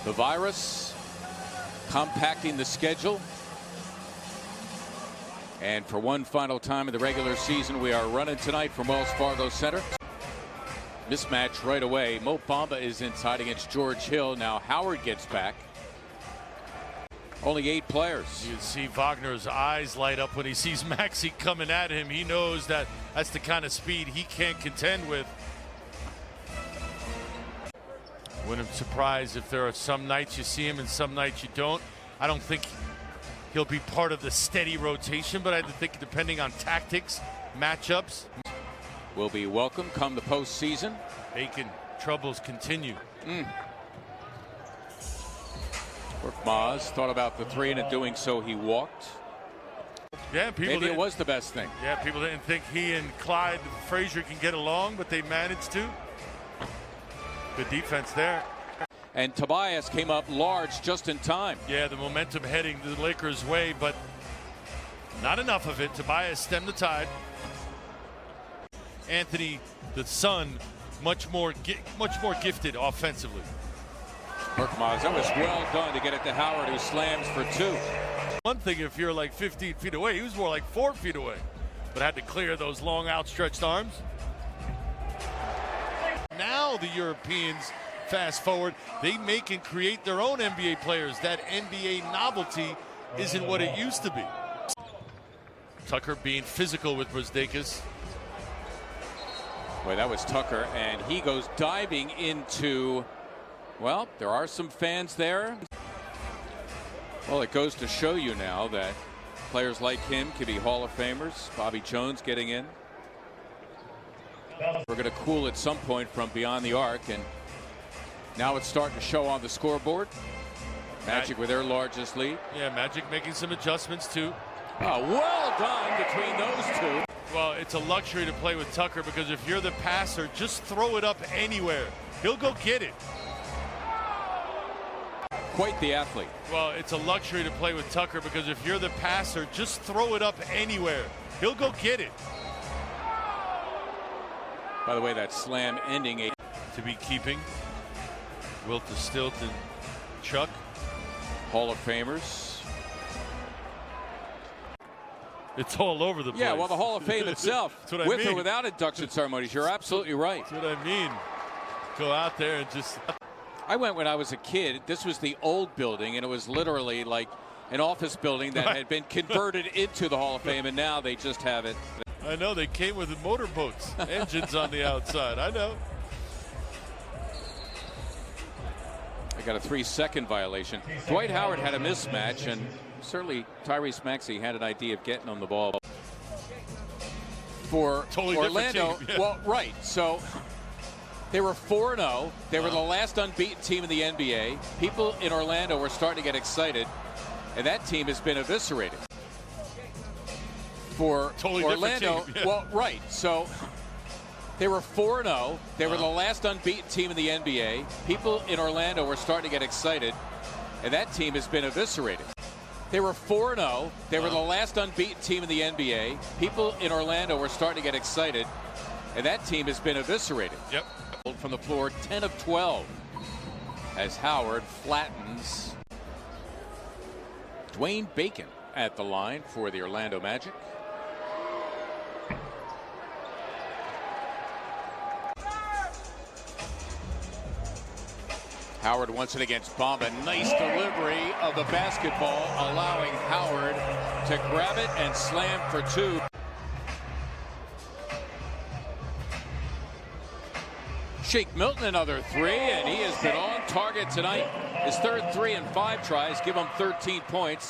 The virus compacting the schedule. And for one final time in the regular season, we are running tonight from Wells Fargo Center. Mismatch right away. Mo Bamba is inside against George Hill. Now Howard gets back. Only 8 players. You see Wagner's eyes light up when he sees Maxey coming at him. He knows that that's the kind of speed he can't contend with. Wouldn't surprise if there are some nights you see him and some nights you don't. I don't think he'll be part of the steady rotation, but I think depending on tactics, matchups, will be welcome come the postseason. Bacon troubles continue. Maz thought about the 3, and in doing so, he walked. Yeah, maybe it was the best thing. Yeah, people didn't think he and Clyde Frazier can get along, but they managed to. Good defense there. And Tobias came up large just in time. Yeah, the momentum heading the Lakers' way, but not enough of it. Tobias stemmed the tide. Anthony, the son, much more gifted offensively. Maz, that was well done to get it to Howard, who slams for 2. One thing if you're like 15 feet away, he was more like 4 feet away, but had to clear those long outstretched arms. Now the Europeans, fast forward, they make and create their own NBA players. That NBA novelty isn't what it used to be. Tucker being physical with Brzdakis. Boy, that was Tucker, and he goes diving into, well, there are some fans there. Well, it goes to show you now that players like him can be Hall of Famers. Bobby Jones getting in. We're going to cool at some point from beyond the arc, and now it's starting to show on the scoreboard. Magic with their largest lead. Yeah, Magic making some adjustments too. Oh, well done between those two. Well, it's a luxury to play with Tucker because if you're the passer, just throw it up anywhere. He'll go get it. Quite the athlete. Well, it's a luxury to play with Tucker because if you're the passer, just throw it up anywhere. He'll go get it. By the way, that slam ending a to be keeping. Wilt to Stilt and Chuck. Hall of Famers. It's all over the place. Yeah, well, the Hall of Fame itself, with or without induction ceremonies, you're absolutely right. That's what I mean. Go out there and just... I went when I was a kid. This was the old building, and it was literally like an office building that had been converted into the Hall of Fame, and now they just have it. I know, they came with motorboats, engines on the outside. I know. I got a 3-second violation. Dwight Howard had a mismatch, and certainly Tyrese Maxey had an idea of getting on the ball. For totally Orlando, team, yeah. Well, right. So they were 4-0. They were the last unbeaten team in the NBA. People in Orlando were starting to get excited, and that team has been eviscerated. For totally Orlando, team, yeah. Well, right. So they were 4-0. They were the last unbeaten team in the NBA. People in Orlando were starting to get excited, and that team has been eviscerated. They were 4-0. They were the last unbeaten team in the NBA. People in Orlando were starting to get excited, and that team has been eviscerated. Yep. From the floor, 10 of 12, as Howard flattens Dwayne Bacon at the line for the Orlando Magic. Howard wants it against Bamba. Nice delivery of the basketball, allowing Howard to grab it and slam for 2. Shake Milton another 3, and he has been on target tonight. His third 3 in 5 tries give him 13 points.